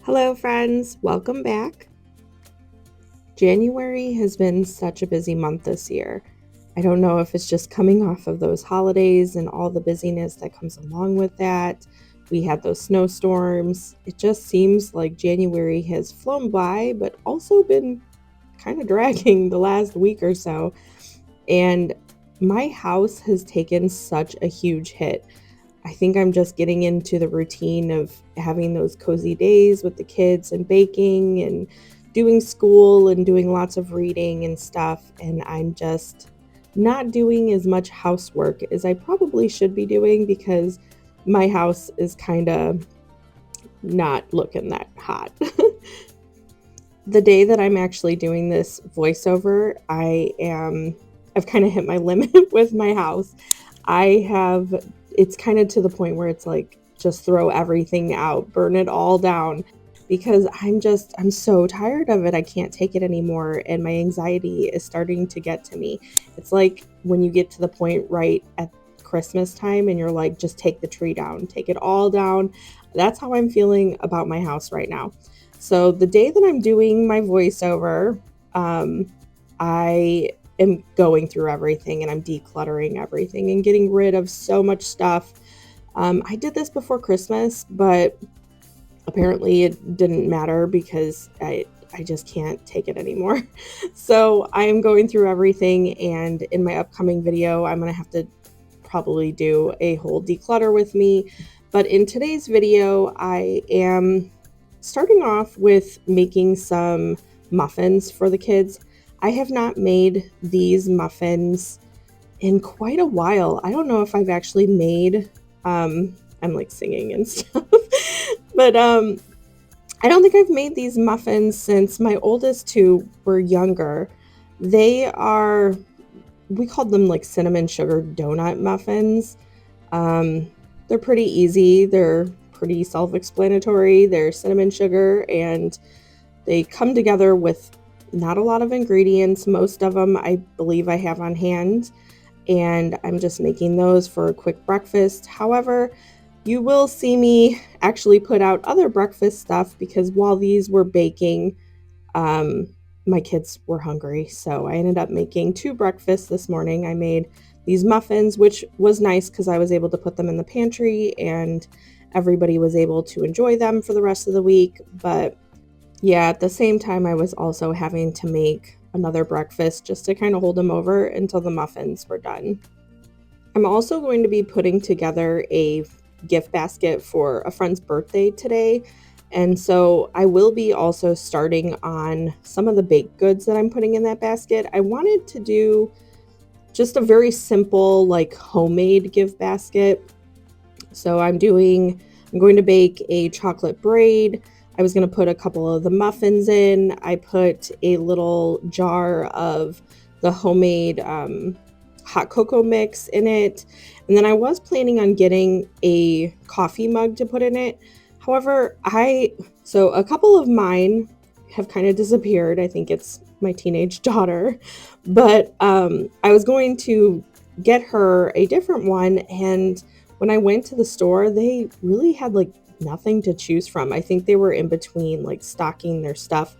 Hello, friends. Welcome back. January has been such a busy month this year. I don't know if it's just coming off of those holidays and all the busyness that comes along with that. We had those snowstorms. It just seems like January has flown by, but also been kind of dragging the last week or so. And my house has taken such a huge hit. I think I'm just getting into the routine of having those cozy days with the kids and baking and doing school and doing lots of reading and stuff. And I'm just not doing as much housework as I probably should be doing because my house is kind of not looking that hot. The day that I'm actually doing this voiceover, I've kind of hit my limit with my house. It's kind of to the point where it's like, just throw everything out, burn it all down because I'm so tired of it. I can't take it anymore. And my anxiety is starting to get to me. It's like when you get to the point right at Christmas time and you're like, just take the tree down, take it all down. That's how I'm feeling about my house right now. So the day that I'm doing my voiceover, I am going through everything and I'm decluttering everything and getting rid of so much stuff. I did this before Christmas, but apparently it didn't matter because I just can't take it anymore. So I am going through everything, and in my upcoming video, I'm going to have to probably do a whole declutter with me. But in today's video, I am starting off with making some muffins for the kids. I have not made these muffins in quite a while. I don't know if I've actually made, I'm like singing and stuff, but I don't think I've made these muffins since my oldest two were younger. We called them like cinnamon sugar donut muffins. They're pretty easy. They're pretty self-explanatory. They're cinnamon sugar and they come together with not a lot of ingredients. Most of them I believe I have on hand, and I'm just making those for a quick breakfast. However, you will see me actually put out other breakfast stuff because while these were baking, my kids were hungry. So I ended up making two breakfasts this morning. I made these muffins, which was nice because I was able to put them in the pantry and everybody was able to enjoy them for the rest of the week. But yeah, at the same time, I was also having to make another breakfast just to kind of hold them over until the muffins were done. I'm also going to be putting together a gift basket for a friend's birthday today. And so I will be also starting on some of the baked goods that I'm putting in that basket. I wanted to do just a very simple, like homemade gift basket. So I'm going to bake a chocolate braid. I was going to put a couple of the muffins in. I put a little jar of the homemade hot cocoa mix in it. And then I was planning on getting a coffee mug to put in it. However, so a couple of mine have kind of disappeared. I think it's my teenage daughter. But I was going to get her a different one. And when I went to the store, they really had like nothing to choose from. I think they were in between like stocking their stuff,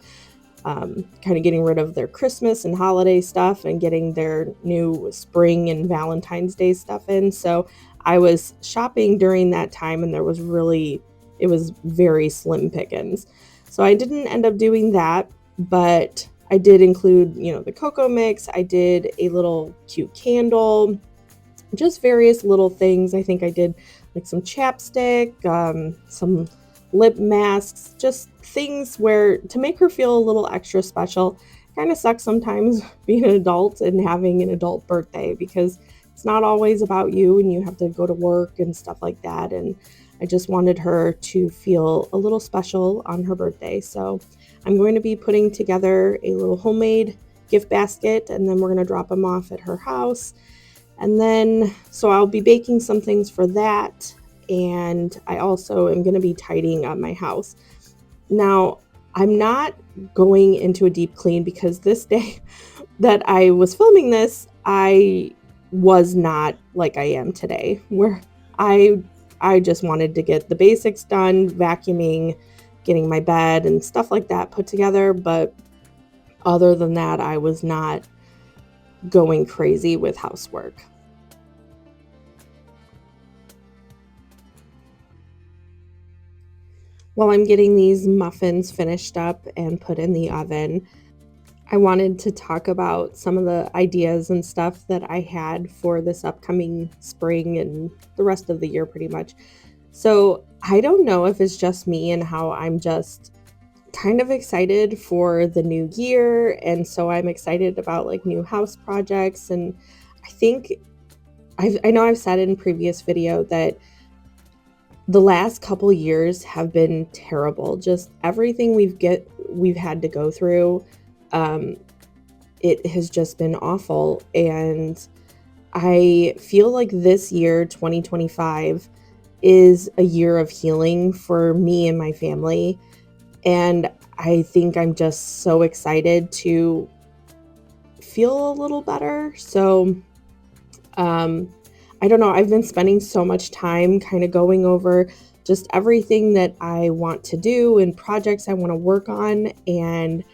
kind of getting rid of their Christmas and holiday stuff and getting their new spring and Valentine's Day stuff in. So I was shopping during that time and it was very slim pickings. So I didn't end up doing that, but I did include, the cocoa mix. I did a little cute candle, just various little things. I think I did like some chapstick, some lip masks, just things to make her feel a little extra special. Kind of sucks sometimes being an adult and having an adult birthday because it's not always about you and you have to go to work and stuff like that. And I just wanted her to feel a little special on her birthday. So I'm going to be putting together a little homemade gift basket, and then we're going to drop them off at her house. And then, so I'll be baking some things for that. And I also am going to be tidying up my house. Now, I'm not going into a deep clean because this day that I was filming this, I was not like I am today, where I just wanted to get the basics done, vacuuming, getting my bed and stuff like that put together. But other than that, I was not going crazy with housework. While I'm getting these muffins finished up and put in the oven, I wanted to talk about some of the ideas and stuff that I had for this upcoming spring and the rest of the year pretty much. So I don't know if it's just me and how I'm just kind of excited for the new year. And so I'm excited about like new house projects. And I think I know I've said in previous video that the last couple years have been terrible. Just everything we've had to go through. It has just been awful. And I feel like this year, 2025, is a year of healing for me and my family. And I think I'm just so excited to feel a little better. So, I don't know. I've been spending so much time kind of going over just everything that I want to do and projects I want to work on. And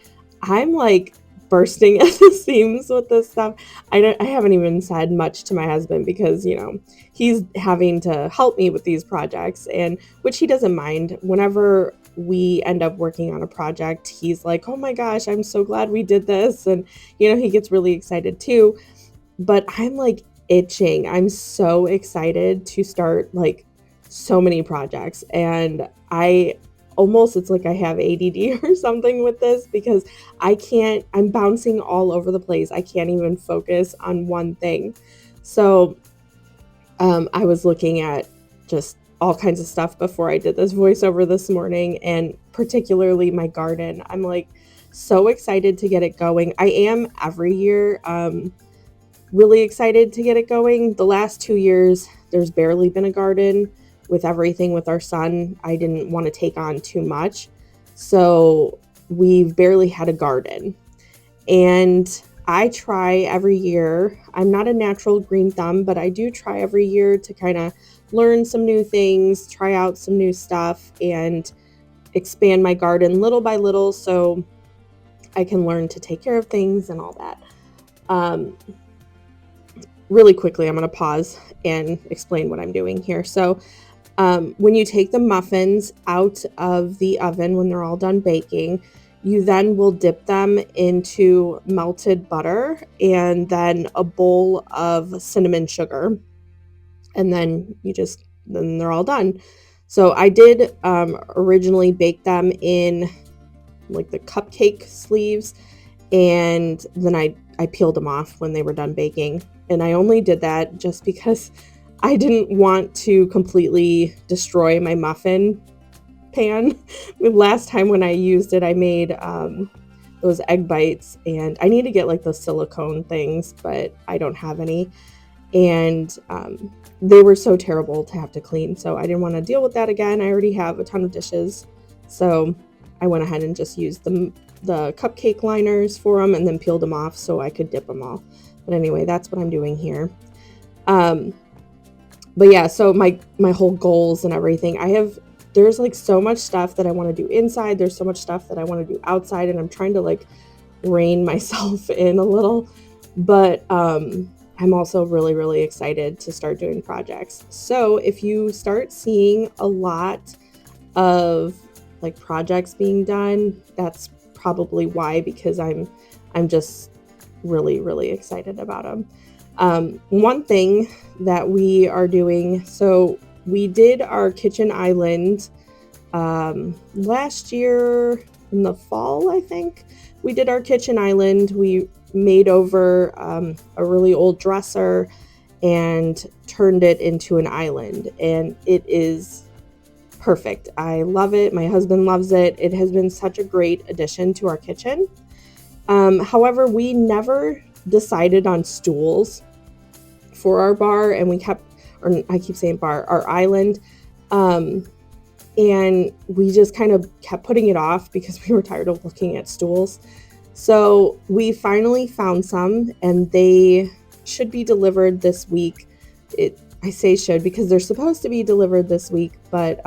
I'm like bursting at the seams with this stuff. I haven't even said much to my husband because, he's having to help me with these projects, and which he doesn't mind. Whenever we end up working on a project, he's like, "Oh my gosh, I'm so glad we did this." And, he gets really excited too. But I'm like itching. I'm so excited to start like so many projects. And it's like I have ADD or something with this because I'm bouncing all over the place. I can't even focus on one thing. So I was looking at just all kinds of stuff before I did this voiceover this morning, and particularly my garden. I'm like so excited to get it going. I am every year really excited to get it going. The last 2 years, there's barely been a garden. With everything with our son, I didn't want to take on too much. So we've barely had a garden. And I try every year. I'm not a natural green thumb, but I do try every year to kind of learn some new things, try out some new stuff, and expand my garden little by little so I can learn to take care of things and all that. Really quickly, I'm going to pause and explain what I'm doing here. So when you take the muffins out of the oven when they're all done baking, you then will dip them into melted butter and then a bowl of cinnamon sugar. And then then they're all done. So I did originally bake them in like the cupcake sleeves, and then I peeled them off when they were done baking. And I only did that just because I didn't want to completely destroy my muffin pan. Last time when I used it, I made those egg bites, and I need to get like the silicone things, but I don't have any. And they were so terrible to have to clean, so I didn't want to deal with that again. I already have a ton of dishes, so I went ahead and just used the cupcake liners for them and then peeled them off so I could dip them all. But anyway, that's what I'm doing here. But yeah, so my whole goals and everything, there's like so much stuff that I want to do inside. There's so much stuff that I want to do outside, and I'm trying to like rein myself in a little. But I'm also really, really excited to start doing projects. So if you start seeing a lot of like projects being done, that's probably why, because I'm just really, really excited about them. One thing that we are doing, so we did our kitchen island last year in the fall, I think. We did our kitchen island. We made over a really old dresser and turned it into an island, and it is perfect. I love it. My husband loves it. It has been such a great addition to our kitchen. However, we never decided on stools for our bar, and I keep saying bar, our island. And we just kind of kept putting it off because we were tired of looking at stools. So we finally found some, and they should be delivered this week. I say should because they're supposed to be delivered this week, but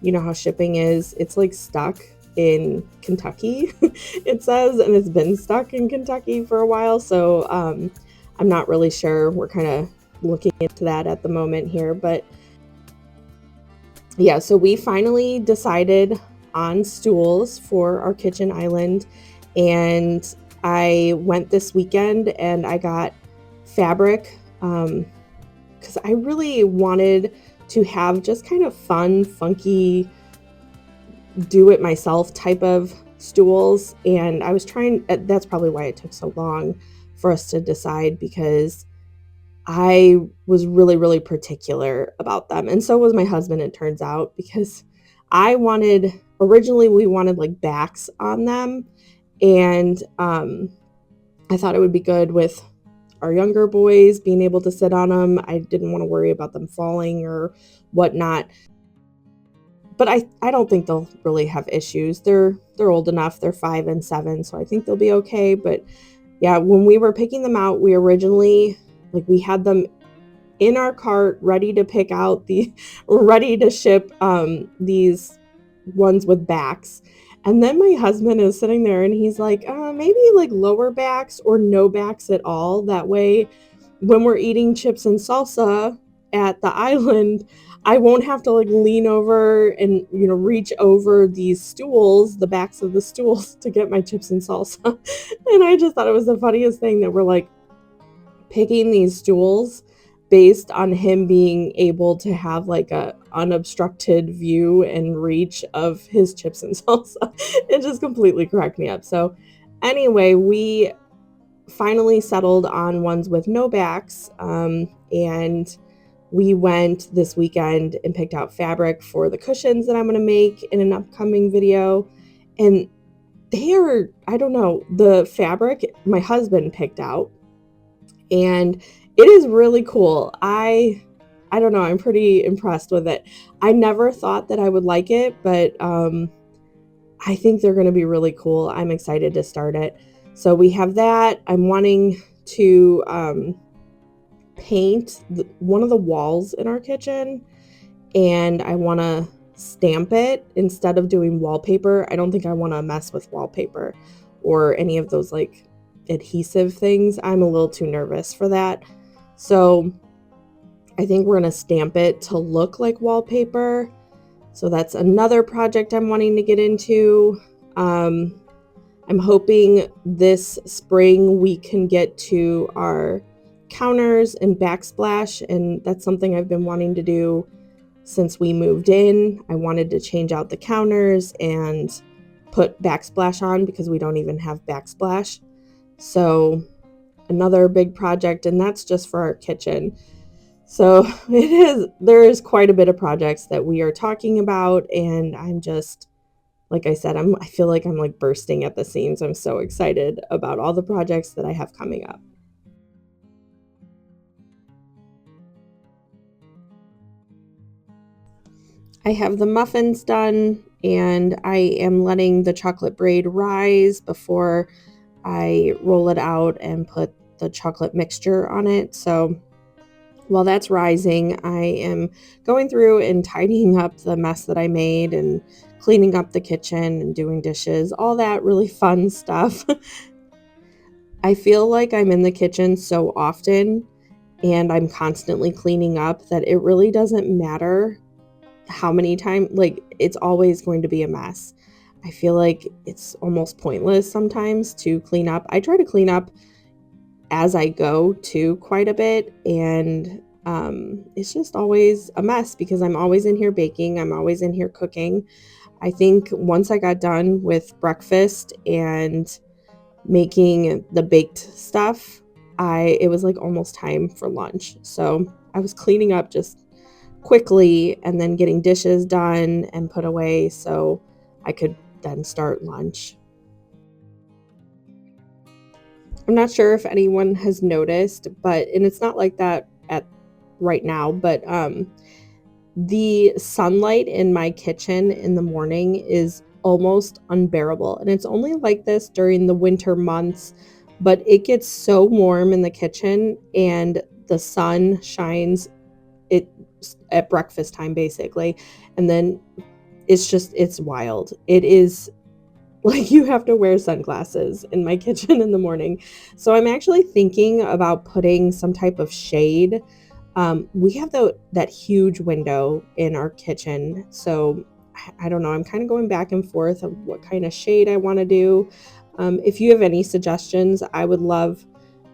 you know how shipping is. It's like stuck in Kentucky, it says, and it's been stuck in Kentucky for a while. So I'm not really sure. We're kind of looking into that at the moment here. But yeah, so we finally decided on stools for our kitchen island. And I went this weekend and I got fabric because I really wanted to have just kind of fun, funky, do it myself type of stools. And I was trying, that's probably why it took so long for us to decide, because I was really, really particular about them. And so was my husband, it turns out, because originally we wanted like backs on them. And I thought it would be good with our younger boys being able to sit on them. I didn't want to worry about them falling or whatnot. But I don't think they'll really have issues. They're old enough. They're 5 and 7, so I think they'll be okay. But yeah, when we were picking them out, we originally, like, we had them in our cart ready to pick out ready to ship these ones with backs. And then my husband is sitting there and he's like, maybe like lower backs or no backs at all. That way, when we're eating chips and salsa at the island, I won't have to like lean over and, you know, reach over these stools, the backs of the stools, to get my chips and salsa. And I just thought it was the funniest thing that we're like picking these stools based on him being able to have like a unobstructed view and reach of his chips and salsa. It just completely cracked me up. So anyway, we finally settled on ones with no backs, and we went this weekend and picked out fabric for the cushions that I'm going to make in an upcoming video. And they are, I don't know, the fabric my husband picked out, and it is really cool. I don't know, I'm pretty impressed with it. I never thought that I would like it, but I think they're going to be really cool. I'm excited to start it. So we have that. I'm wanting to paint one of the walls in our kitchen, and I want to stamp it instead of doing wallpaper. I don't think I want to mess with wallpaper or any of those like adhesive things. I'm a little too nervous for that. So I think we're going to stamp it to look like wallpaper. So that's another project I'm wanting to get into. I'm hoping this spring we can get to our counters and backsplash, and that's something I've been wanting to do since we moved in. I wanted to change out the counters and put backsplash on because we don't even have backsplash. So another big project, and that's just for our kitchen. So there is quite a bit of projects that we are talking about, and I'm just, like I said, I feel like I'm like bursting at the seams. I'm so excited about all the projects that I have coming up. I have the muffins done, and I am letting the chocolate braid rise before I roll it out and put the chocolate mixture on it. So while that's rising, I am going through and tidying up the mess that I made and cleaning up the kitchen and doing dishes, all that really fun stuff. I feel like I'm in the kitchen so often and I'm constantly cleaning up that it really doesn't matter how many times, like, it's always going to be a mess. I feel like it's almost pointless sometimes to clean up. I try to clean up as I go too quite a bit, and it's just always a mess because I'm always in here baking. I'm always in here cooking. I think once I got done with breakfast and making the baked stuff, it was like almost time for lunch. So I was cleaning up just quickly and then getting dishes done and put away so I could then start lunch. I'm not sure if anyone has noticed, and it's not like that at right now, but the sunlight in my kitchen in the morning is almost unbearable. And it's only like this during the winter months, but it gets so warm in the kitchen and the sun shines it at breakfast time basically. And then it's wild. It is like you have to wear sunglasses in my kitchen in the morning. So I'm actually thinking about putting some type of shade. We have that huge window in our kitchen. So I don't know. I'm kind of going back and forth of what kind of shade I want to do. If you have any suggestions, I would love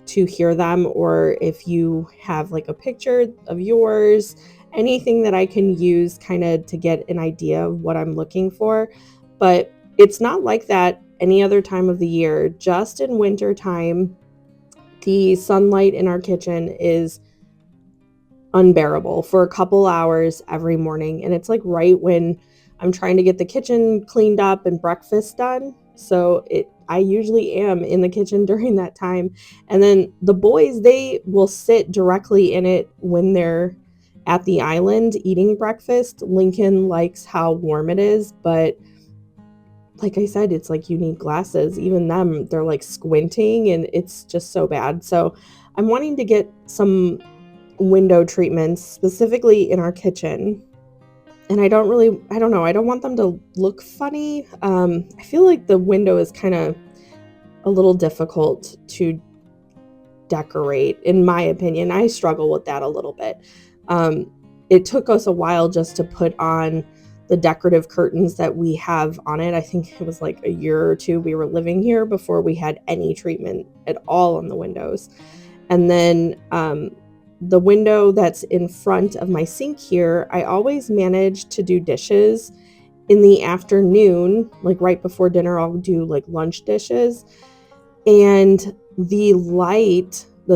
to hear them, or if you have like a picture of yours, anything that I can use kind of to get an idea of what I'm looking for. But it's not like that any other time of the year. Just in winter time, the sunlight in our kitchen is unbearable for a couple hours every morning. And it's like right when I'm trying to get the kitchen cleaned up and breakfast done. So I usually am in the kitchen during that time. And then the boys, they will sit directly in it when they're at the island eating breakfast. Lincoln likes how warm it is, but like I said, it's like you need glasses. Even them, they're like squinting and it's just so bad. So I'm wanting to get some window treatments specifically in our kitchen. And I don't know, I don't want them to look funny. I feel like the window is kind of a little difficult to decorate, in my opinion. I struggle with that a little bit. It took us a while just to put on the decorative curtains that we have on it. I think it was like a year or two we were living here before we had any treatment at all on the windows. And then the window that's in front of my sink here, I always manage to do dishes in the afternoon, like right before dinner. I'll do like lunch dishes, and the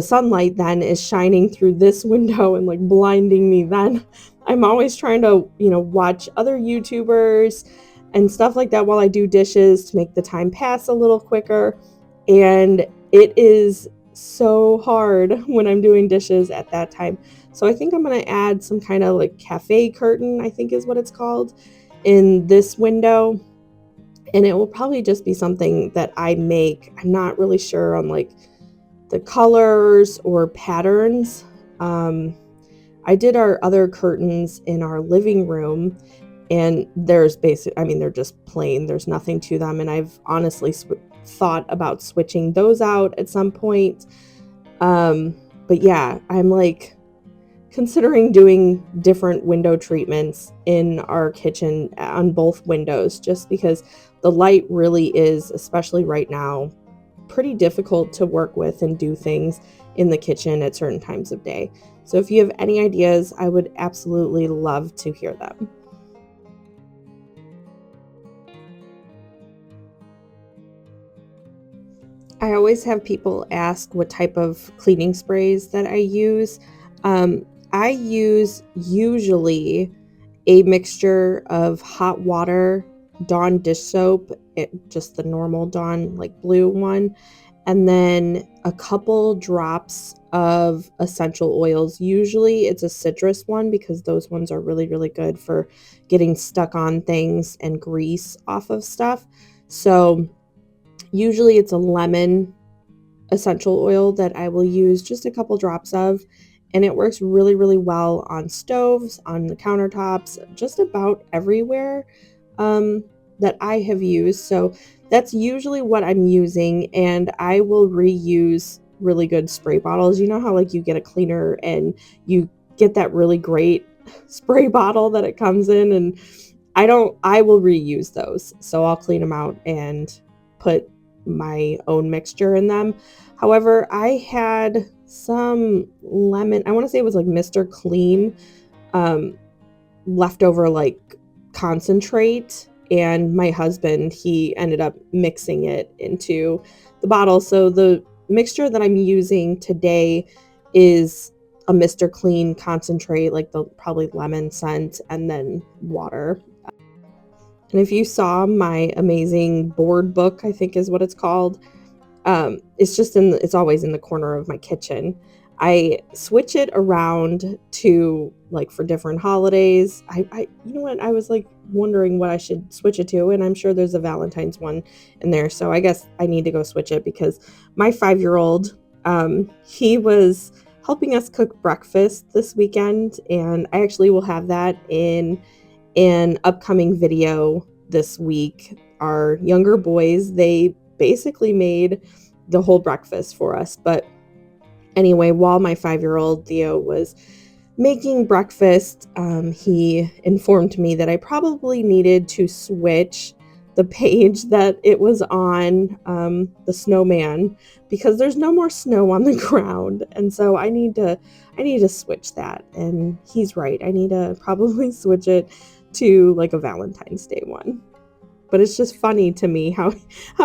sunlight then is shining through this window and like blinding me. Then I'm always trying to, watch other YouTubers and stuff like that while I do dishes to make the time pass a little quicker. And it is so hard when I'm doing dishes at that time. So I think I'm going to add some kind of like cafe curtain, I think is what it's called, in this window. And it will probably just be something that I make. I'm not really sure on like the colors or patterns. I did our other curtains in our living room, and they're just plain. There's nothing to them. And I've honestly thought about switching those out at some point. But yeah, I'm like considering doing different window treatments in our kitchen on both windows, just because the light really is, especially right now, pretty difficult to work with and do things in the kitchen at certain times of day. So if you have any ideas, I would absolutely love to hear them. I always have people ask what type of cleaning sprays that I use. I use usually a mixture of hot water, Dawn dish soap, just the normal Dawn, like blue one, and then a couple drops of essential oils. Usually it's a citrus one because those ones are really, really good for getting stuck on things and grease off of stuff. So usually it's a lemon essential oil that I will use just a couple drops of, and it works really, really well on stoves, on the countertops, just about everywhere that I have used. So that's usually what I'm using, and I will reuse really good spray bottles. You know how like you get a cleaner and you get that really great spray bottle that it comes in, and I will reuse those. So I'll clean them out and put my own mixture in them. However, I had some lemon, I want to say it was like Mr. Clean, um, leftover like concentrate, and my husband, he ended up mixing it into the bottle. So the mixture that I'm using today is a Mr. Clean concentrate, like the probably lemon scent, and then water. And if you saw my amazing board book, I think is what it's called, it's always in the corner of my kitchen. I switch it around to like for different holidays. You know what? I was like wondering what I should switch it to, and I'm sure there's a Valentine's one in there. So I guess I need to go switch it because my 5-year-old, he was helping us cook breakfast this weekend, and I actually will have that in an upcoming video this week, our younger boys, they basically made the whole breakfast for us. But anyway, while my 5-year-old Theo was making breakfast, he informed me that I probably needed to switch the page that it was on, the snowman, because there's no more snow on the ground, and so I need to switch that. And he's right. I need to probably switch it to like a Valentine's Day one. But it's just funny to me how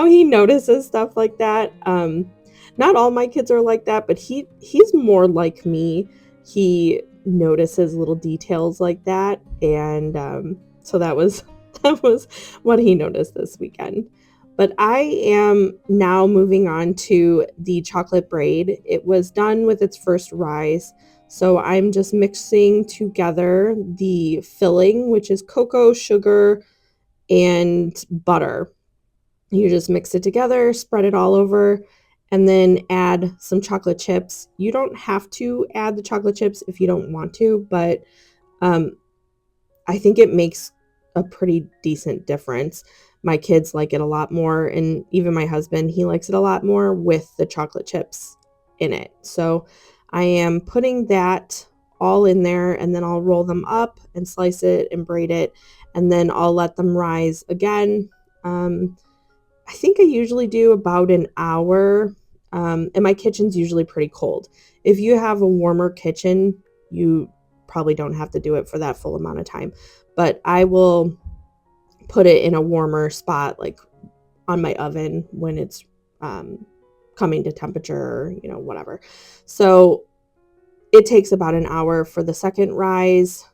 he notices stuff like that. Not all my kids are like that, but he's more like me. He notices little details like that, and so that was that was what he noticed this weekend. But I am now moving on to the chocolate braid. It was done with its first rise, so I'm just mixing together the filling, which is cocoa, sugar, and butter. You just mix it together, spread it all over, and then add some chocolate chips. You don't have to add the chocolate chips if you don't want to, but I think it makes a pretty decent difference. My kids like it a lot more, and even my husband, he likes it a lot more with the chocolate chips in it. So I am putting that all in there, and then I'll roll them up and slice it and braid it, and then I'll let them rise again. I think I usually do about an hour, and my kitchen's usually pretty cold. If you have a warmer kitchen, you probably don't have to do it for that full amount of time, but I will put it in a warmer spot, like on my oven when it's coming to temperature, whatever. So it takes about an hour for the second rise.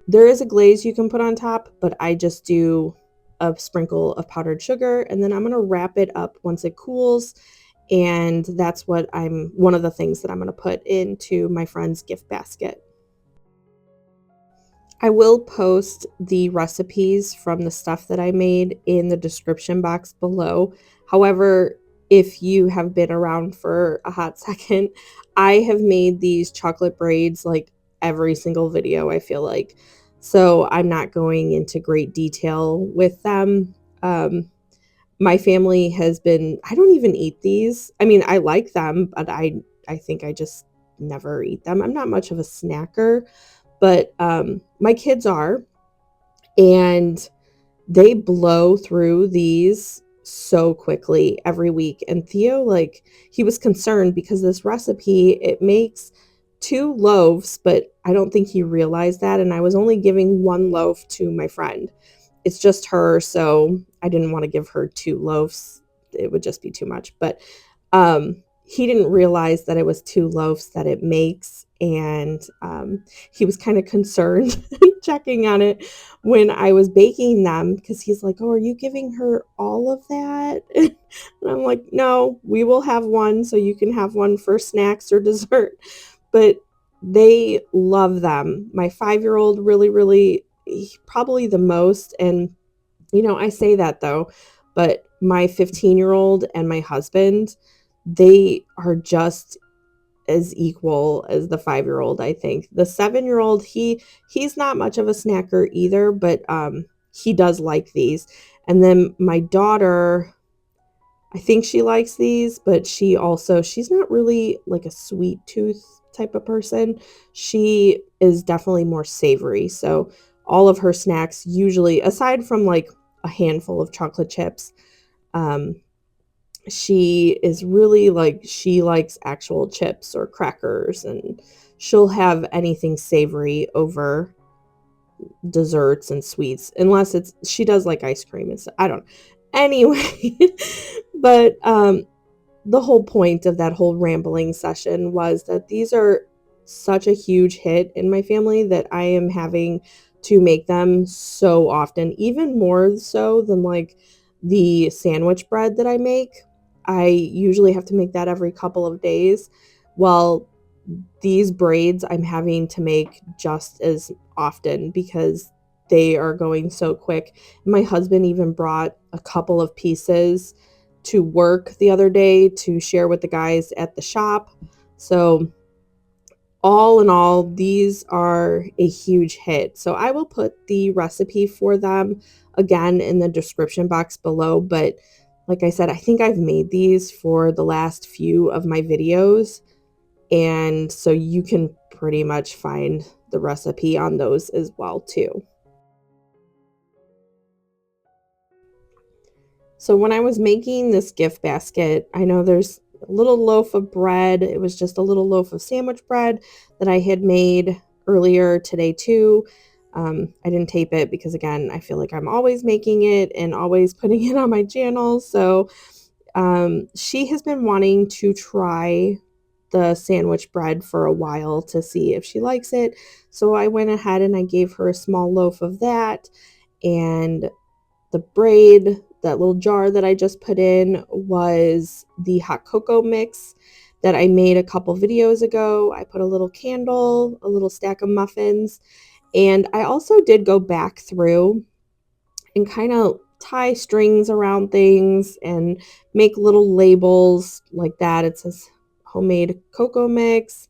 There is a glaze you can put on top, but I just do a sprinkle of powdered sugar, and then I'm going to wrap it up once it cools. And that's one of the things that I'm going to put into my friend's gift basket. I will post the recipes from the stuff that I made in the description box below. However, if you have been around for a hot second, I have made these chocolate braids like every single video, I feel like. So I'm not going into great detail with them. My family has been, I don't even eat these. I mean, I like them, but I think I just never eat them. I'm not much of a snacker, but my kids are, and they blow through these so quickly every week. And Theo, like, he was concerned because this recipe, it makes 2 loaves, but I don't think he realized that. And I was only giving 1 loaf to my friend. It's just her, so I didn't want to give her 2 loaves. It would just be too much. But he didn't realize that it was 2 loaves that it makes. And he was kind of concerned checking on it when I was baking them, because he's like, oh, are you giving her all of that? And I'm like, no, we will have one, so you can have one for snacks or dessert. But they love them. My 5-year-old really, probably the most. And, I say that though, but my 15-year-old and my husband, they are just as equal as the 5-year-old, I think. The 7-year-old, he's not much of a snacker either, but he does like these. And then my daughter, I think she likes these, but she's not really like a sweet tooth type of person. She is definitely more savory. So all of her snacks usually, aside from like a handful of chocolate chips, she is really like, she likes actual chips or crackers, and she'll have anything savory over desserts and sweets, unless she does like ice cream and stuff. I don't know. Anyway, but the whole point of that whole rambling session was that these are such a huge hit in my family that I am having to make them so often, even more so than like the sandwich bread that I make. I usually have to make that every couple of days. Well, these braids I'm having to make just as often because they are going so quick. My husband even brought a couple of pieces to work the other day to share with the guys at the shop. So all in all, these are a huge hit. So I will put the recipe for them again in the description box below. But like I said, I think I've made these for the last few of my videos. And so you can pretty much find the recipe on those as well too. So when I was making this gift basket, I know there's a little loaf of bread. It was just a little loaf of sandwich bread that I had made earlier today too. I didn't tape it because again, I feel like I'm always making it and always putting it on my channel. So she has been wanting to try the sandwich bread for a while to see if she likes it. So I went ahead and I gave her a small loaf of that, and the Braid, that little jar that I just put in, was the hot cocoa mix that I made a couple videos ago. I put a little candle, a little stack of muffins, and I also did go back through and kind of tie strings around things and make little labels like that. It says homemade cocoa mix,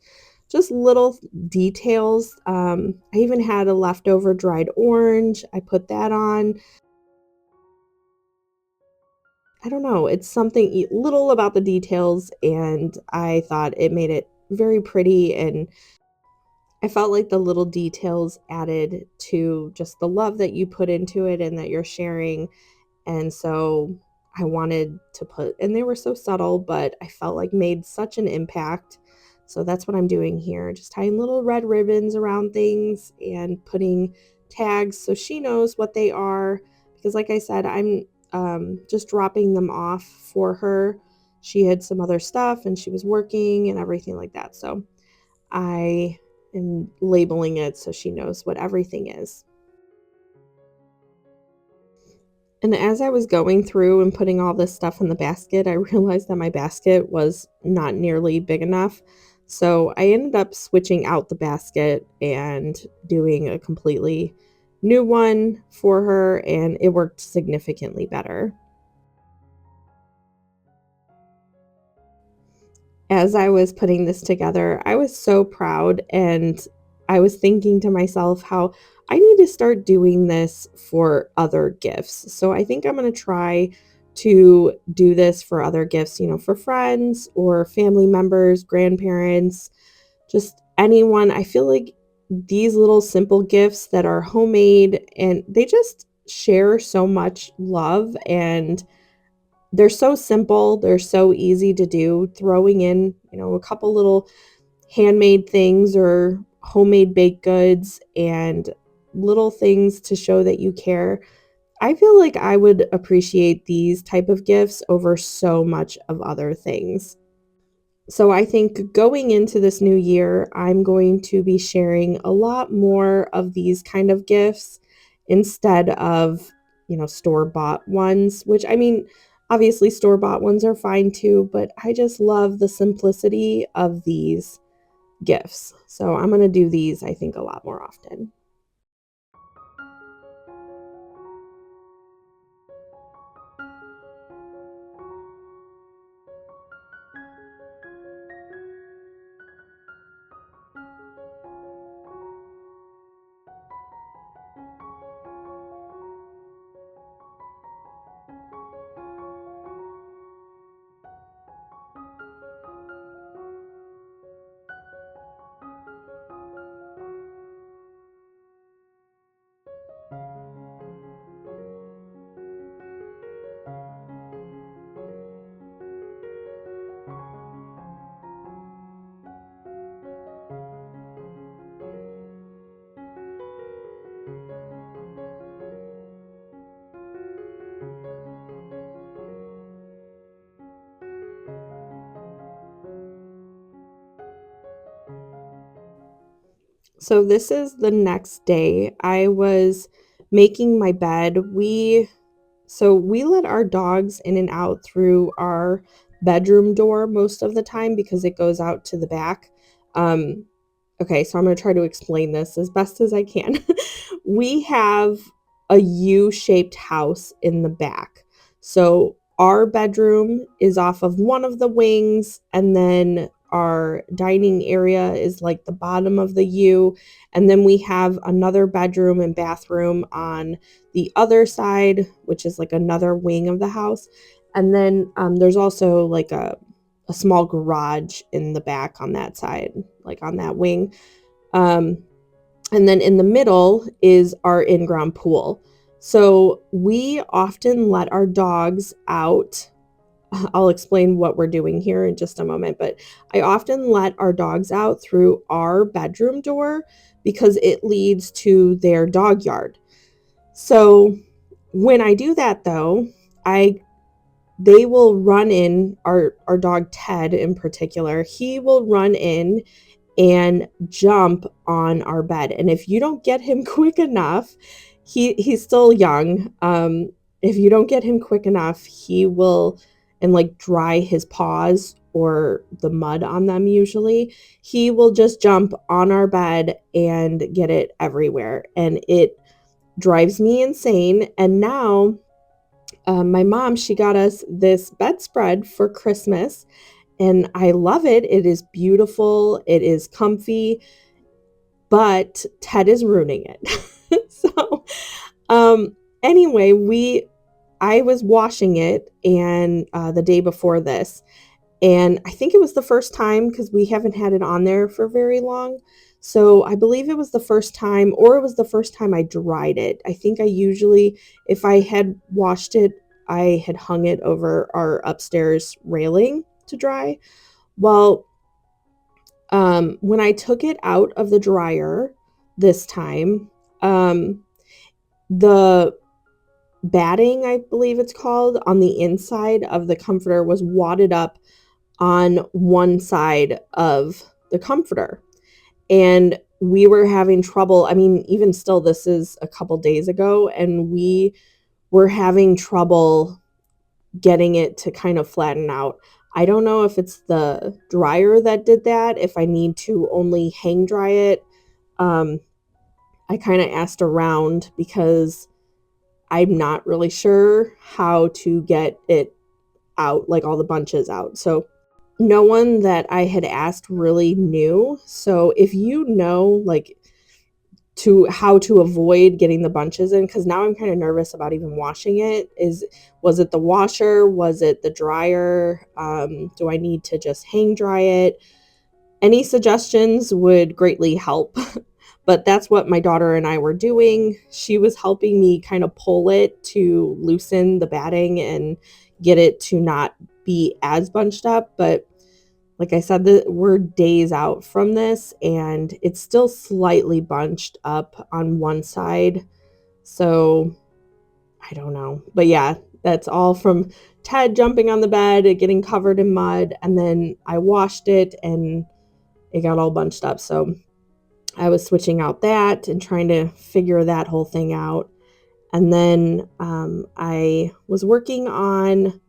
just little details. I even had a leftover dried orange. I put that on. I don't know, it's something little about the details, and I thought it made it very pretty, and I felt like the little details added to just the love that you put into it and that you're sharing. And so I wanted to put, and they were so subtle, but I felt like made such an impact. So that's what I'm doing here, just tying little red ribbons around things and putting tags so she knows what they are. Because, like I said, I'm just dropping them off for her. She had some other stuff and she was working and everything like that. So I am labeling it so she knows what everything is. And as I was going through and putting all this stuff in the basket, I realized that my basket was not nearly big enough. So I ended up switching out the basket and doing a completely new one for her, and it worked significantly better. As I was putting this together, I was so proud, and I was thinking to myself how I need to start doing this for other gifts. So I think I'm going to try to do this for other gifts, for friends or family members, grandparents, just anyone. I feel like these little simple gifts that are homemade and they just share so much love, and they're so simple, they're so easy to do. Throwing in, a couple little handmade things or homemade baked goods and little things to show that you care. I feel like I would appreciate these type of gifts over so much of other things. So I think going into this new year, I'm going to be sharing a lot more of these kind of gifts instead of, store-bought ones, which I mean, obviously store-bought ones are fine too, but I just love the simplicity of these gifts. So I'm going to do these, I think, a lot more often. So this is the next day. I was making my bed. We let our dogs in and out through our bedroom door most of the time because it goes out to the back. Um, okay, so I'm going to try to explain this as best as I can. We have a U-shaped house in the back. So our bedroom is off of one of the wings, and then our dining area is like the bottom of the U. And then we have another bedroom and bathroom on the other side, which is like another wing of the house. And then there's also like a small garage in the back on that side, like on that wing. Um, and then in the middle is our in-ground pool. So we often let our dogs out. I'll explain what we're doing here in just a moment, but I often let our dogs out through our bedroom door because it leads to their dog yard. So when I do that though, they will run in, our dog Ted in particular, he will run in and jump on our bed. And if you don't get him quick enough, he's still young. If you don't get him quick enough, he will, and like dry his paws or the mud on them usually, he will just jump on our bed and get it everywhere. And it drives me insane. And now my mom, she got us this bedspread for Christmas, and I love it. It is beautiful. It is comfy, but Ted is ruining it. So, anyway, I was washing it and the day before this, and I think it was the first time because we haven't had it on there for very long. So I believe it was the first time, or it was the first time I dried it. I think I usually, if I had washed it, I had hung it over our upstairs railing to dry. Well, when I took it out of the dryer this time, the batting, I believe it's called, on the inside of the comforter was wadded up on one side of the comforter. And we were having trouble. I mean, even still, this is a couple days ago, and we were having trouble getting it to kind of flatten out. I don't know if it's the dryer that did that, if I need to only hang dry it. I kind of asked around because I'm not really sure how to get it out, like all the bunches out. So no one that I had asked really knew. So if you know, like, to how to avoid getting the bunches in, because now I'm kind of nervous about even washing it. Was it the washer? Was it the dryer? Do I need to just hang dry it? Any suggestions would greatly help. But that's what my daughter and I were doing. She was helping me kind of pull it to loosen the batting and get it to not be as bunched up. But like I said, we're days out from this, and it's still slightly bunched up on one side. So I don't know. But yeah, that's all from Ted jumping on the bed, it getting covered in mud, and then I washed it and it got all bunched up. So I was switching out that and trying to figure that whole thing out. And then I was working on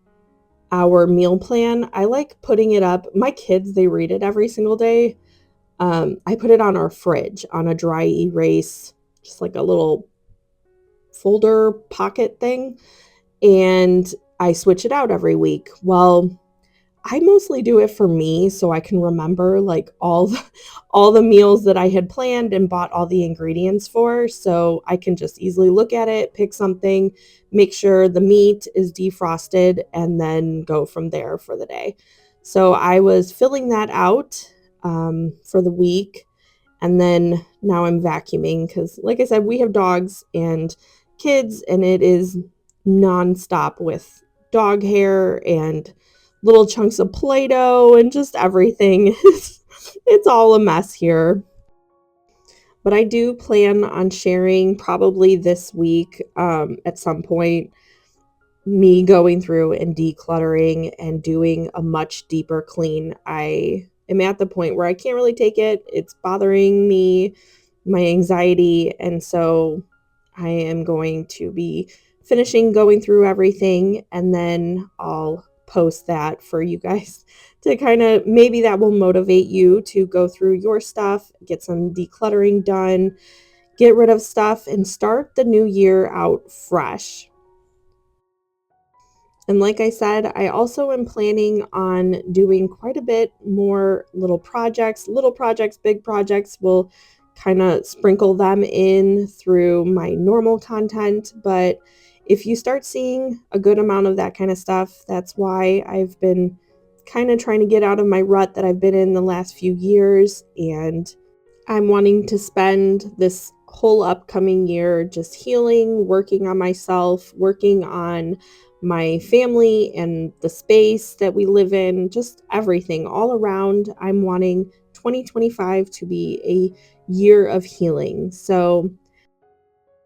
our meal plan. I like putting it up. My kids, they read it every single day. I put it on our fridge on a dry erase, just like a little folder pocket thing. And I switch it out every week. Well, I mostly do it for me so I can remember like all the meals that I had planned and bought all the ingredients for, so I can just easily look at it, pick something, make sure the meat is defrosted, and then go from there for the day. So I was filling that out for the week, and then now I'm vacuuming because, like I said, we have dogs and kids, and it is nonstop with dog hair and little chunks of Play-Doh and just everything. It's all a mess here. But I do plan on sharing probably this week at some point, me going through and decluttering and doing a much deeper clean. I am at the point where I can't really take it. It's bothering me, my anxiety. And so I am going to be finishing going through everything, and then I'll post that for you guys to kind of, maybe that will motivate you to go through your stuff, get some decluttering done, get rid of stuff, and start the new year out fresh. And like I said, I also am planning on doing quite a bit more little projects, big projects. We'll kind of sprinkle them in through my normal content. But if you start seeing a good amount of that kind of stuff, that's why I've been kind of trying to get out of my rut that I've been in the last few years. And I'm wanting to spend this whole upcoming year just healing, working on myself, working on my family and the space that we live in, just everything all around. I'm wanting 2025 to be a year of healing. So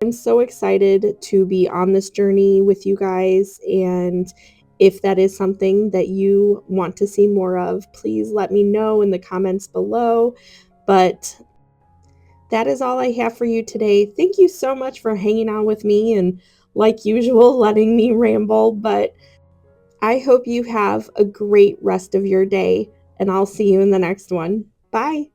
I'm so excited to be on this journey with you guys. And if that is something that you want to see more of, please let me know in the comments below. But that is all I have for you today. Thank you so much for hanging out with me and, like usual, letting me ramble. But I hope you have a great rest of your day, and I'll see you in the next one. Bye.